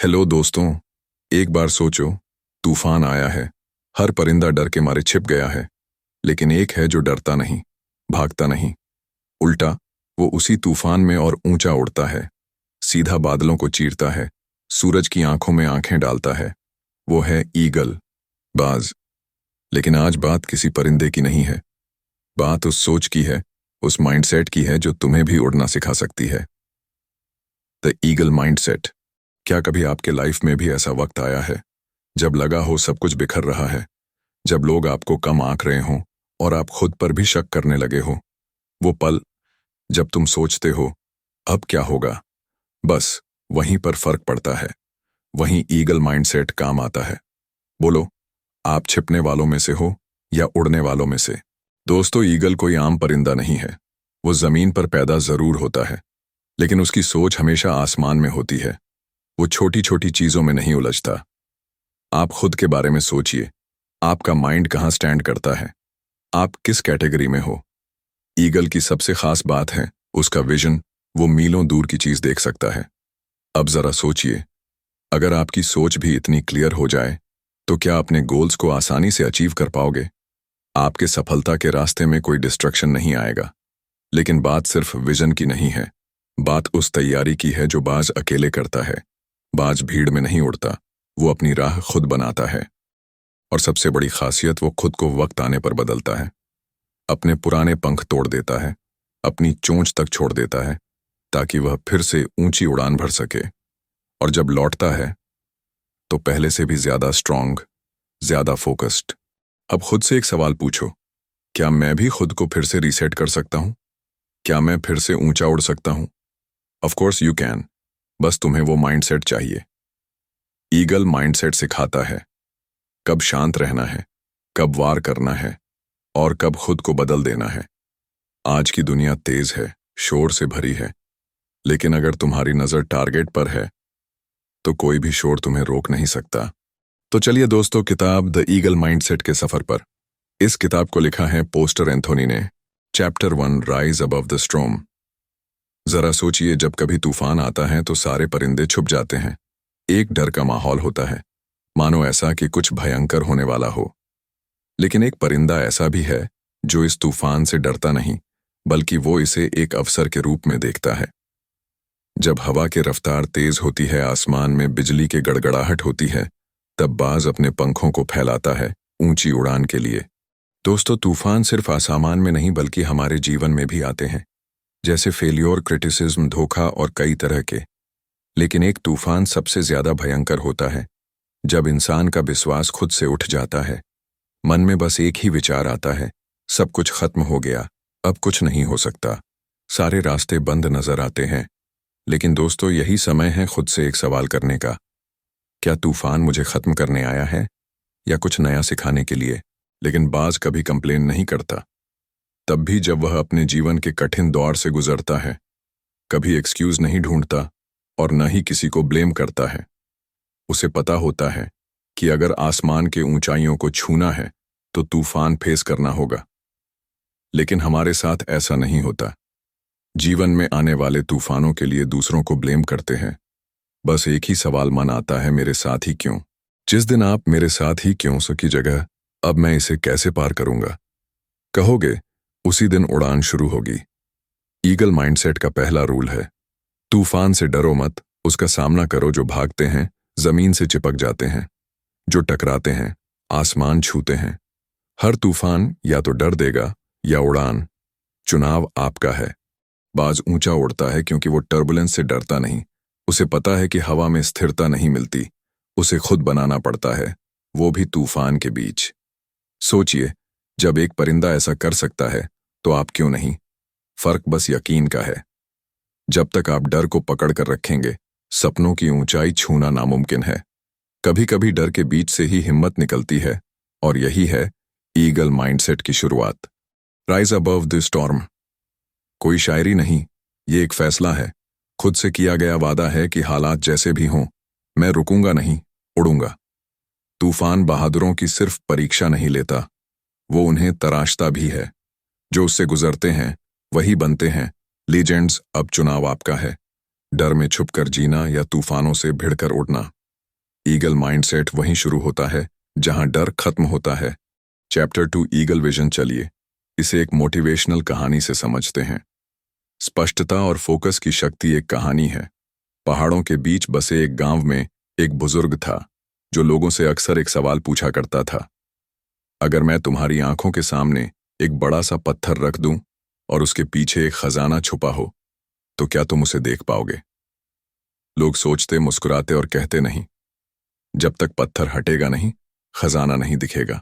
Hello दोस्तों। एक बार सोचो, तूफान आया है। हर परिंदा डर के मारे छिप गया है, लेकिन एक है जो डरता नहीं, भागता नहीं। उल्टा, वो उसी तूफान में और ऊंचा उड़ता है, सीधा बादलों को चीरता है, सूरज की आंखों में आंखें डालता है। वो है ईगल, बाज। लेकिन आज बात किसी परिंदे की नहीं है। बात उस सोच की है, उस माइंडसेट की है जो तुम्हें भी उड़ना सिखा सकती है। The eagle mindset. क्या कभी आपके लाइफ में भी ऐसा वक्त आया है जब लगा हो सब कुछ बिखर रहा है, जब लोग आपको कम आंक रहे हों और आप खुद पर भी शक करने लगे हो? वो पल जब तुम सोचते हो अब क्या होगा, बस वहीं पर फर्क पड़ता है। वहीं ईगल माइंडसेट काम आता है। बोलो, आप छिपने वालों में से हो या उड़ने वालों में से? दोस्तों, ईगल कोई आम परिंदा नहीं है। वो जमीन पर पैदा जरूर होता है, लेकिन उसकी सोच हमेशा आसमान में होती है। वो छोटी छोटी चीजों में नहीं उलझता। आप खुद के बारे में सोचिए, आपका माइंड कहाँ स्टैंड करता है, आप किस कैटेगरी में हो? ईगल की सबसे खास बात है उसका विजन। वो मीलों दूर की चीज देख सकता है। अब जरा सोचिए, अगर आपकी सोच भी इतनी क्लियर हो जाए तो क्या अपने गोल्स को आसानी से अचीव कर पाओगे? आपके सफलता के रास्ते में कोई डिस्ट्रक्शन नहीं आएगा। लेकिन बात सिर्फ विजन की नहीं है, बात उस तैयारी की है जो बाज अकेले करता है। बाज भीड़ में नहीं उड़ता, वो अपनी राह खुद बनाता है। और सबसे बड़ी खासियत, वो खुद को वक्त आने पर बदलता है। अपने पुराने पंख तोड़ देता है, अपनी चोंच तक छोड़ देता है, ताकि वह फिर से ऊंची उड़ान भर सके। और जब लौटता है तो पहले से भी ज्यादा स्ट्रांग, ज्यादा फोकस्ड। अब खुद से एक सवाल पूछो, क्या मैं भी खुद को फिर से रीसेट कर सकता हूं? क्या मैं फिर से ऊंचा उड़ सकता हूं? Of course you can. बस तुम्हें वो माइंडसेट चाहिए। ईगल माइंडसेट सिखाता है कब शांत रहना है, कब वार करना है और कब खुद को बदल देना है। आज की दुनिया तेज है, शोर से भरी है, लेकिन अगर तुम्हारी नजर टारगेट पर है तो कोई भी शोर तुम्हें रोक नहीं सकता। तो चलिए दोस्तों, किताब द ईगल माइंडसेट के सफर पर। इस किताब को लिखा है पोस्टर एंथोनी ने। Chapter 1, rise above the storm. जरा सोचिए, जब कभी तूफान आता है तो सारे परिंदे छुप जाते हैं। एक डर का माहौल होता है, मानो ऐसा कि कुछ भयंकर होने वाला हो। लेकिन एक परिंदा ऐसा भी है जो इस तूफान से डरता नहीं, बल्कि वो इसे एक अवसर के रूप में देखता है। जब हवा की रफ्तार तेज होती है, आसमान में बिजली की गड़गड़ाहट होती है, तब बाज अपने पंखों को फैलाता है ऊंची उड़ान के लिए। दोस्तों, तूफान सिर्फ आसमान में नहीं बल्कि हमारे जीवन में भी आते हैं, जैसे फेलियर, क्रिटिसिज्म, धोखा और कई तरह के। लेकिन एक तूफान सबसे ज्यादा भयंकर होता है जब इंसान का विश्वास खुद से उठ जाता है। मन में बस एक ही विचार आता है, सब कुछ खत्म हो गया, अब कुछ नहीं हो सकता, सारे रास्ते बंद नजर आते हैं। लेकिन दोस्तों, यही समय है खुद से एक सवाल करने का। क्या तूफान मुझे खत्म करने आया है या कुछ नया सिखाने के लिए? लेकिन बाज कभी कंप्लेन नहीं करता, तब भी जब वह अपने जीवन के कठिन दौर से गुजरता है। कभी एक्सक्यूज नहीं ढूंढता और न ही किसी को ब्लेम करता है। उसे पता होता है कि अगर आसमान के ऊंचाइयों को छूना है तो तूफान फेस करना होगा। लेकिन हमारे साथ ऐसा नहीं होता। जीवन में आने वाले तूफानों के लिए दूसरों को ब्लेम करते हैं। बस एक ही सवाल मन आता है, मेरे साथ ही क्यों? जिस दिन आप मेरे साथ ही क्यों की जगह अब मैं इसे कैसे पार करूंगा कहोगे, उसी दिन उड़ान शुरू होगी। ईगल माइंडसेट का पहला रूल है, तूफान से डरो मत, उसका सामना करो। जो भागते हैं जमीन से चिपक जाते हैं, जो टकराते हैं आसमान छूते हैं। हर तूफान या तो डर देगा या उड़ान, चुनाव आपका है। बाज ऊंचा उड़ता है क्योंकि वो टर्बुलेंस से डरता नहीं। उसे पता है कि हवा में स्थिरता नहीं मिलती, उसे खुद बनाना पड़ता है, वो भी तूफान के बीच। सोचिए, जब एक परिंदा ऐसा कर सकता है तो आप क्यों नहीं? फर्क बस यकीन का है। जब तक आप डर को पकड़ कर रखेंगे, सपनों की ऊंचाई छूना नामुमकिन है। कभी कभी डर के बीच से ही हिम्मत निकलती है, और यही है ईगल माइंडसेट की शुरुआत। राइज अबव द स्टॉर्म कोई शायरी नहीं, ये एक फैसला है। खुद से किया गया वादा है कि हालात जैसे भी हों, मैं रुकूंगा नहीं, उड़ूंगा। तूफान बहादुरों की सिर्फ परीक्षा नहीं लेता, वो उन्हें तराशता भी है। जो उससे गुजरते हैं वही बनते हैं लीजेंड्स। अब चुनाव आपका है। डर में छुपकर जीना या तूफानों से भिड़कर उड़ना। ईगल माइंडसेट वहीं शुरू होता है जहां डर खत्म होता है। Chapter 2 eagle vision. चलिए इसे एक मोटिवेशनल कहानी से समझते हैं। स्पष्टता और फोकस की शक्ति एक कहानी है। पहाड़ों के बीच बसे एक गांव में एक बुजुर्ग था जो लोगों से अक्सर एक सवाल पूछा करता था, अगर मैं तुम्हारी आंखों के सामने एक बड़ा सा पत्थर रख दूं और उसके पीछे एक खजाना छुपा हो तो क्या तुम उसे देख पाओगे? लोग सोचते, मुस्कुराते और कहते, नहीं, जब तक पत्थर हटेगा नहीं खजाना नहीं दिखेगा।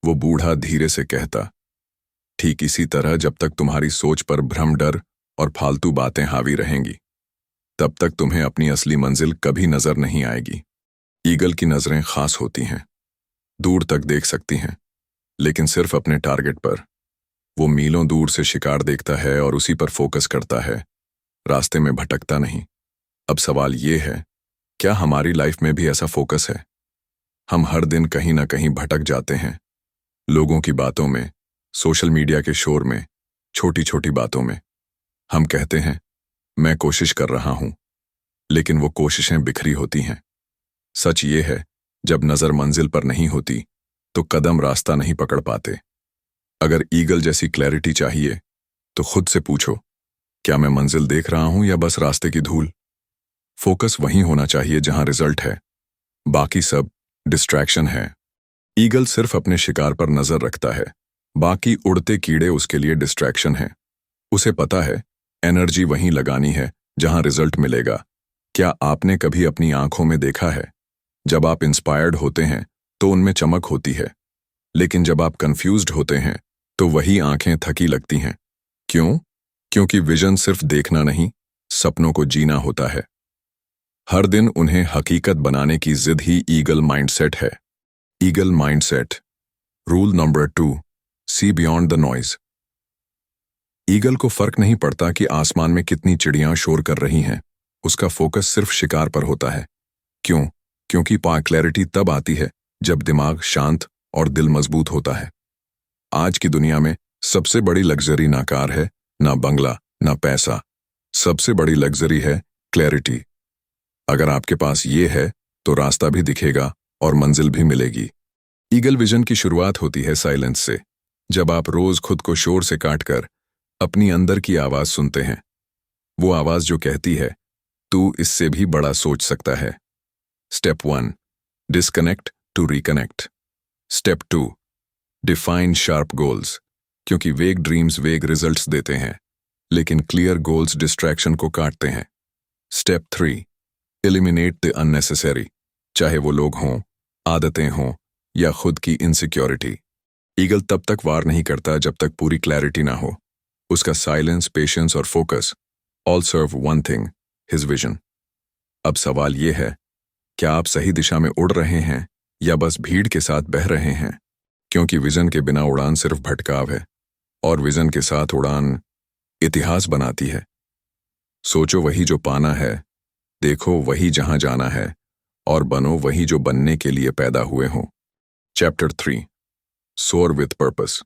वो बूढ़ा धीरे से कहता, ठीक इसी तरह जब तक तुम्हारी सोच पर भ्रम, डर और फालतू बातें हावी रहेंगी तब तक तुम्हें अपनी असली मंजिल कभी नजर नहीं आएगी। ईगल की नजरें खास होती हैं, दूर तक देख सकती हैं, लेकिन सिर्फ अपने टारगेट पर। वो मीलों दूर से शिकार देखता है और उसी पर फोकस करता है, रास्ते में भटकता नहीं। अब सवाल ये है, क्या हमारी लाइफ में भी ऐसा फोकस है? हम हर दिन कहीं ना कहीं भटक जाते हैं, लोगों की बातों में, सोशल मीडिया के शोर में, छोटी छोटी बातों में। हम कहते हैं, मैं कोशिश कर रहा हूं, लेकिन वो कोशिशें बिखरी होती हैं। सच ये है, जब नजर मंजिल पर नहीं होती तो कदम रास्ता नहीं पकड़ पाते। अगर ईगल जैसी क्लैरिटी चाहिए तो खुद से पूछो, क्या मैं मंजिल देख रहा हूं या बस रास्ते की धूल? फोकस वहीं होना चाहिए जहां रिजल्ट है, बाकी सब डिस्ट्रैक्शन है। ईगल सिर्फ अपने शिकार पर नजर रखता है, बाकी उड़ते कीड़े उसके लिए डिस्ट्रैक्शन है। उसे पता है एनर्जी वहीं लगानी है जहां रिजल्ट मिलेगा। क्या आपने कभी अपनी आंखों में देखा है, जब आप इंस्पायर्ड होते हैं तो उनमें चमक होती है, लेकिन जब आप कंफ्यूज्ड होते हैं तो वही आंखें थकी लगती हैं। क्यों? क्योंकि विजन सिर्फ देखना नहीं, सपनों को जीना होता है। हर दिन उन्हें हकीकत बनाने की जिद ही ईगल माइंडसेट है। Eagle mindset. Rule number 2, see beyond the noise. Eagle को फर्क नहीं पड़ता कि आसमान में कितनी चिड़ियां शोर कर रही हैं, उसका फोकस सिर्फ शिकार पर होता है। क्यों? क्योंकि क्लैरिटी तब आती है जब दिमाग शांत और दिल मजबूत होता है। आज की दुनिया में सबसे बड़ी लग्जरी ना कार है, ना बंगला, ना पैसा। सबसे बड़ी लग्जरी है क्लैरिटी। अगर आपके पास ये है तो रास्ता भी दिखेगा और मंजिल भी मिलेगी। ईगल विजन की शुरुआत होती है साइलेंस से। जब आप रोज खुद को शोर से काटकर अपनी अंदर की आवाज सुनते हैं, वो आवाज जो कहती है, तू इससे भी बड़ा सोच सकता है। Step 1, disconnect to reconnect. Step 2, define sharp goals, क्योंकि वेग ड्रीम्स वेग रिजल्ट्स देते हैं, लेकिन क्लियर गोल्स डिस्ट्रैक्शन को काटते हैं। स्टेप 3, एलिमिनेट द अननेसेसरी, चाहे वो लोग हों, आदतें हों या खुद की इनसिक्योरिटी। ईगल तब तक वार नहीं करता जब तक पूरी क्लैरिटी ना हो। उसका साइलेंस, पेशेंस और फोकस ऑल सर्व वन थिंग, हिज विजन। अब सवाल ये है, क्या आप सही दिशा में उड़ रहे हैं या बस भीड़ के साथ बह रहे हैं? क्योंकि विजन के बिना उड़ान सिर्फ भटकाव है, और विजन के साथ उड़ान इतिहास बनाती है। सोचो वही जो पाना है, देखो वही जहां जाना है, और बनो वही जो बनने के लिए पैदा हुए हों। चैप्टर 3, सोर विथ पर्पस।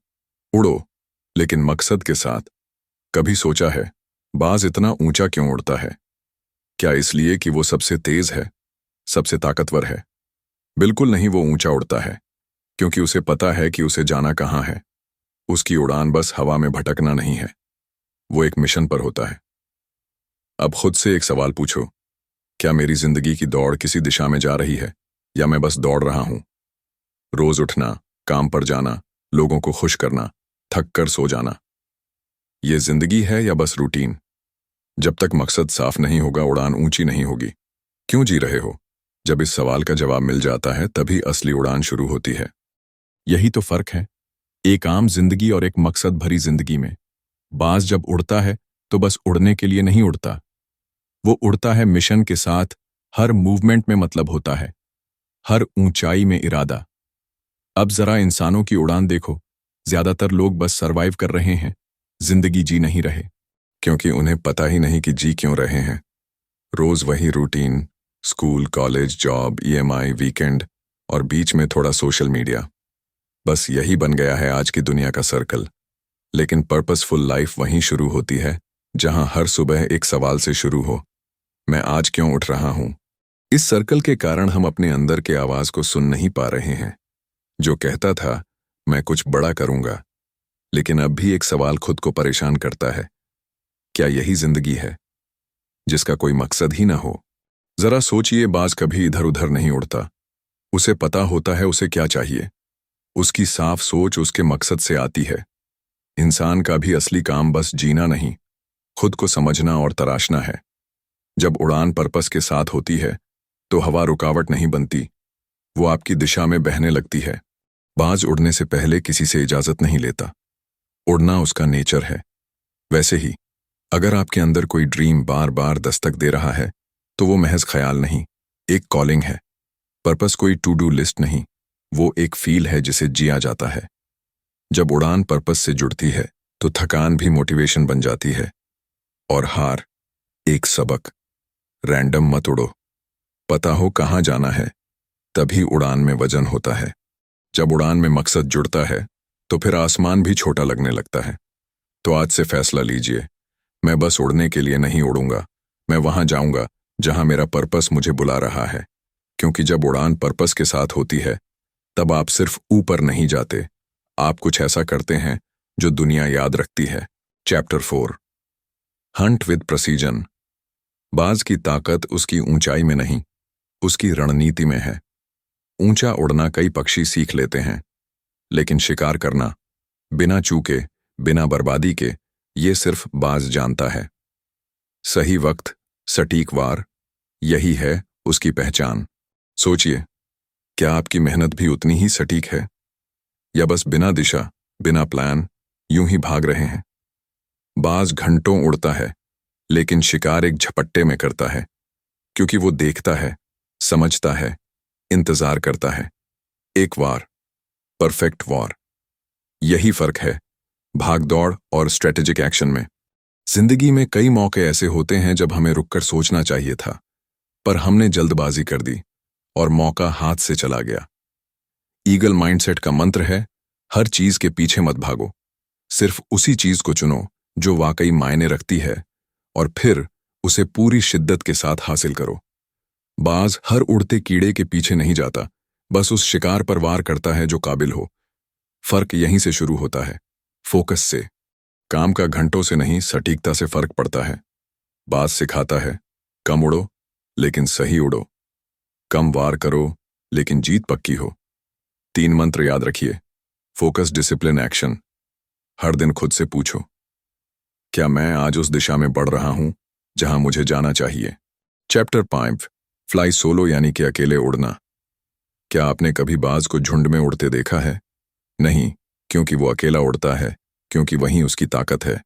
उड़ो, लेकिन मकसद के साथ। कभी सोचा है, बाज इतना ऊंचा क्यों उड़ता है? क्या इसलिए कि वो सबसे तेज है, सबसे ताकतवर है? बिल्कुल नहीं, वो ऊंचा उड़ता है क्योंकि उसे पता है कि उसे जाना कहाँ है। उसकी उड़ान बस हवा में भटकना नहीं है, वो एक मिशन पर होता है। अब खुद से एक सवाल पूछो, क्या मेरी जिंदगी की दौड़ किसी दिशा में जा रही है या मैं बस दौड़ रहा हूं? रोज उठना, काम पर जाना, लोगों को खुश करना, थक कर सो जाना, ये जिंदगी है या बस रूटीन? जब तक मकसद साफ नहीं होगा, उड़ान ऊंची नहीं होगी। क्यों जी रहे हो? जब इस सवाल का जवाब मिल जाता है तभी असली उड़ान शुरू होती है। यही तो फर्क है एक आम जिंदगी और एक मकसद भरी जिंदगी में। बाज जब उड़ता है तो बस उड़ने के लिए नहीं उड़ता, वो उड़ता है मिशन के साथ। हर मूवमेंट में मतलब होता है, हर ऊंचाई में इरादा। अब जरा इंसानों की उड़ान देखो, ज्यादातर लोग बस सरवाइव कर रहे हैं, जिंदगी जी नहीं रहे, क्योंकि उन्हें पता ही नहीं कि जी क्यों रहे हैं। रोज वही routine, school, college, job, EMI, weekend और बीच में थोड़ा सोशल मीडिया। बस यही बन गया है आज की दुनिया का सर्कल। लेकिन पर्पसफुल लाइफ वहीं शुरू होती है जहां हर सुबह एक सवाल से शुरू हो, मैं आज क्यों उठ रहा हूं? इस सर्कल के कारण हम अपने अंदर के आवाज को सुन नहीं पा रहे हैं, जो कहता था मैं कुछ बड़ा करूंगा। लेकिन अब भी एक सवाल खुद को परेशान करता है, क्या यही जिंदगी है जिसका कोई मकसद ही ना हो? जरा सोचिए, बाज कभी इधर उधर नहीं उड़ता। उसे पता होता है उसे क्या चाहिए। उसकी साफ सोच उसके मकसद से आती है। इंसान का भी असली काम बस जीना नहीं, खुद को समझना और तराशना है। जब उड़ान पर्पस के साथ होती है तो हवा रुकावट नहीं बनती, वो आपकी दिशा में बहने लगती है। बाज उड़ने से पहले किसी से इजाजत नहीं लेता, उड़ना उसका नेचर है। वैसे ही अगर आपके अंदर कोई ड्रीम बार बार दस्तक दे रहा है तो वो महज ख्याल नहीं, एक कॉलिंग है। पर्पस कोई टू डू लिस्ट नहीं, वो एक फील है जिसे जिया जाता है। जब उड़ान पर्पस से जुड़ती है तो थकान भी मोटिवेशन बन जाती है, और हार एक सबक। रैंडम मत उड़ो, पता हो कहाँ जाना है, तभी उड़ान में वजन होता है। जब उड़ान में मकसद जुड़ता है तो फिर आसमान भी छोटा लगने लगता है। तो आज से फैसला लीजिए, मैं बस उड़ने के लिए नहीं उड़ूंगा, मैं वहां जाऊंगा जहां मेरा पर्पस मुझे बुला रहा है। क्योंकि जब उड़ान पर्पस के साथ होती है तब आप सिर्फ ऊपर नहीं जाते, आप कुछ ऐसा करते हैं जो दुनिया याद रखती है। Chapter 4, Hunt with precision. बाज की ताकत उसकी ऊंचाई में नहीं, उसकी रणनीति में है। ऊंचा उड़ना कई पक्षी सीख लेते हैं, लेकिन शिकार करना बिना चूके, बिना बर्बादी के, ये सिर्फ बाज जानता है। सही वक्त, सटीक वार, यही है उसकी पहचान। सोचिए, क्या आपकी मेहनत भी उतनी ही सटीक है, या बस बिना दिशा, बिना प्लान यूं ही भाग रहे हैं? बाज घंटों उड़ता है, लेकिन शिकार एक झपट्टे में करता है, क्योंकि वो देखता है, समझता है, इंतजार करता है। एक वार, परफेक्ट वार। यही फर्क है भागदौड़ और स्ट्रेटेजिक एक्शन में। जिंदगी में कई मौके ऐसे होते हैं जब हमें रुककर सोचना चाहिए था, पर हमने जल्दबाजी कर दी और मौका हाथ से चला गया। ईगल माइंडसेट का मंत्र है, हर चीज के पीछे मत भागो, सिर्फ उसी चीज को चुनो जो वाकई मायने रखती है, और फिर उसे पूरी शिद्दत के साथ हासिल करो। बाज हर उड़ते कीड़े के पीछे नहीं जाता, बस उस शिकार पर वार करता है जो काबिल हो। फर्क यहीं से शुरू होता है, फोकस से। काम का घंटों से नहीं, सटीकता से फर्क पड़ता है। बाज सिखाता है, कम उड़ो लेकिन सही उड़ो, कम वार करो लेकिन जीत पक्की हो। 3 मंत्र याद रखिए, फोकस, डिसिप्लिन, एक्शन। हर दिन खुद से पूछो, क्या मैं आज उस दिशा में बढ़ रहा हूं जहां मुझे जाना चाहिए? चैप्टर 5, फ्लाई सोलो यानी कि अकेले उड़ना। क्या आपने कभी बाज को झुंड में उड़ते देखा है? नहीं, क्योंकि वो अकेला उड़ता है, क्योंकि वहीं उसकी ताकत है।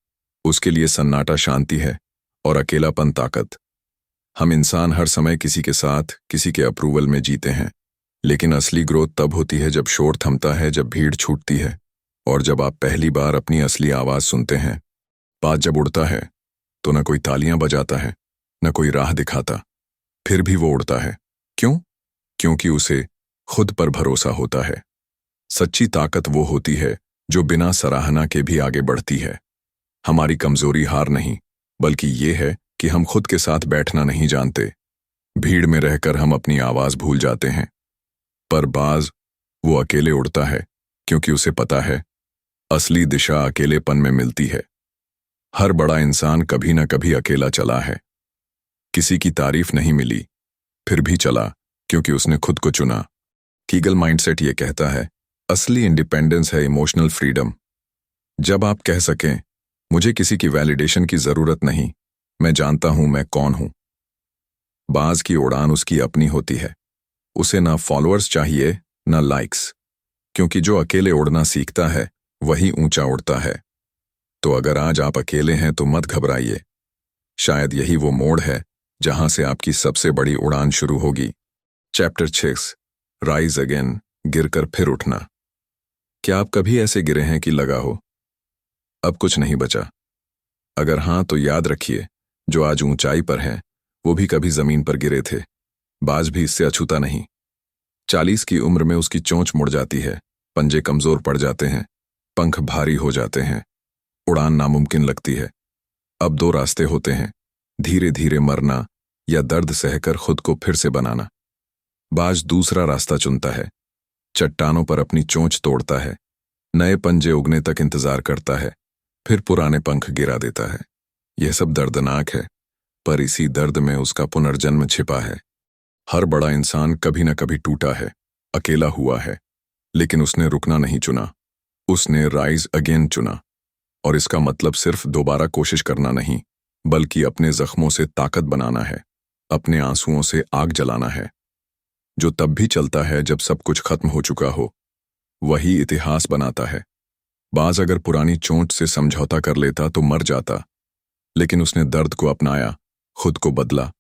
उसके लिए सन्नाटा शांति है और अकेलापन ताकत। हम इंसान हर समय किसी के साथ, किसी के अप्रूवल में जीते हैं, लेकिन असली ग्रोथ तब होती है जब शोर थमता है, जब भीड़ छूटती है, और जब आप पहली बार अपनी असली आवाज सुनते हैं। बाज जब उड़ता है तो न कोई तालियां बजाता है, न कोई राह दिखाता, फिर भी वो उड़ता है। क्यों? क्योंकि उसे खुद पर भरोसा होता है। सच्ची ताकत वो होती है जो बिना सराहना के भी आगे बढ़ती है। हमारी कमजोरी हार नहीं, बल्कि ये है कि हम खुद के साथ बैठना नहीं जानते। भीड़ में रहकर हम अपनी आवाज भूल जाते हैं। पर बाज, वो अकेले उड़ता है क्योंकि उसे पता है असली दिशा अकेलेपन में मिलती है। हर बड़ा इंसान कभी न कभी अकेला चला है। किसी की तारीफ नहीं मिली, फिर भी चला क्योंकि उसने खुद को चुना। ईगल माइंडसेट ये कहता है, असली इंडिपेंडेंस है इमोशनल फ्रीडम। जब आप कह सकें, मुझे किसी की वैलिडेशन की जरूरत नहीं, मैं जानता हूं मैं कौन हूं। बाज की उड़ान उसकी अपनी होती है। उसे ना फॉलोअर्स चाहिए, ना लाइक्स, क्योंकि जो अकेले उड़ना सीखता है वही ऊंचा उड़ता है। तो अगर आज आप अकेले हैं तो मत घबराइए, शायद यही वो मोड़ है जहां से आपकी सबसे बड़ी उड़ान शुरू होगी। चैप्टर 6, राइज अगेन, गिरकर फिर उठना। क्या आप कभी ऐसे गिरे हैं कि लगा हो अब कुछ नहीं बचा? अगर हां तो याद रखिए, जो आज ऊंचाई पर हैं वो भी कभी जमीन पर गिरे थे। बाज भी इससे अछूता नहीं। 40 की उम्र में उसकी चोंच मुड़ जाती है, पंजे कमजोर पड़ जाते हैं, पंख भारी हो जाते हैं, उड़ान नामुमकिन लगती है। अब 2 रास्ते होते हैं, धीरे धीरे मरना या दर्द सहकर खुद को फिर से बनाना। बाज दूसरा रास्ता चुनता है, चट्टानों पर अपनी चोंच तोड़ता है, नए पंजे उगने तक इंतजार करता है, फिर पुराने पंख गिरा देता है। यह सब दर्दनाक है, पर इसी दर्द में उसका पुनर्जन्म छिपा है। हर बड़ा इंसान कभी न कभी टूटा है, अकेला हुआ है, लेकिन उसने रुकना नहीं चुना, उसने राइज अगेन चुना। और इसका मतलब सिर्फ दोबारा कोशिश करना नहीं, बल्कि अपने जख्मों से ताकत बनाना है, अपने आंसुओं से आग जलाना है। जो तब भी चलता है जब सब कुछ खत्म हो चुका हो, वही इतिहास बनाता है। बाज अगर पुरानी चोट से समझौता कर लेता तो मर जाता, लेकिन उसने दर्द को अपनाया, खुद को बदला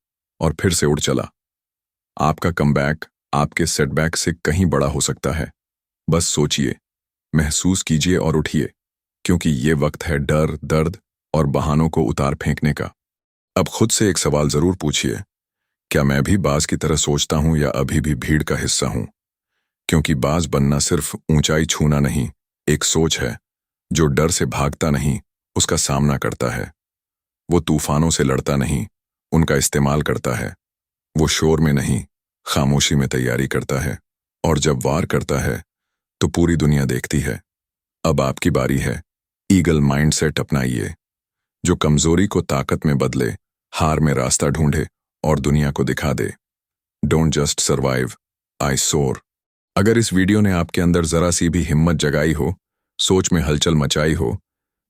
और फिर से उड़ चला। आपका कमबैक आपके सेटबैक से कहीं बड़ा हो सकता है। बस सोचिए, महसूस कीजिए और उठिए, क्योंकि ये वक्त है डर, दर्द और बहानों को उतार फेंकने का। अब खुद से एक सवाल जरूर पूछिए, क्या मैं भी बाज की तरह सोचता हूं या अभी भी भीड़ का हिस्सा हूं? क्योंकि बाज बनना सिर्फ ऊंचाई छूना नहीं, एक सोच है जो डर से भागता नहीं, उसका सामना करता है। वो तूफानों से लड़ता नहीं, उनका इस्तेमाल करता है। वो शोर में नहीं, खामोशी में तैयारी करता है, और जब वार करता है तो पूरी दुनिया देखती है। अब आपकी बारी है, ईगल माइंडसेट अपनाइए, जो कमजोरी को ताकत में बदले, हार में रास्ता ढूंढे और दुनिया को दिखा दे। डोंट जस्ट सर्वाइव, आई सोर। अगर इस वीडियो ने आपके अंदर जरा सी भी हिम्मत जगाई हो, सोच में हलचल मचाई हो,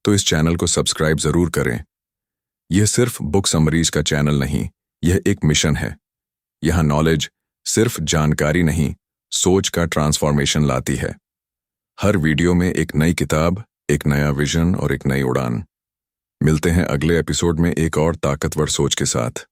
तो इस चैनल को सब्सक्राइब जरूर करें। यह सिर्फ बुक समरीज का चैनल नहीं, यह एक मिशन है। यहां नॉलेज सिर्फ जानकारी नहीं, सोच का ट्रांसफॉर्मेशन लाती है। हर वीडियो में एक नई किताब, एक नया विजन और एक नई उड़ान। मिलते हैं अगले एपिसोड में एक और ताकतवर सोच के साथ।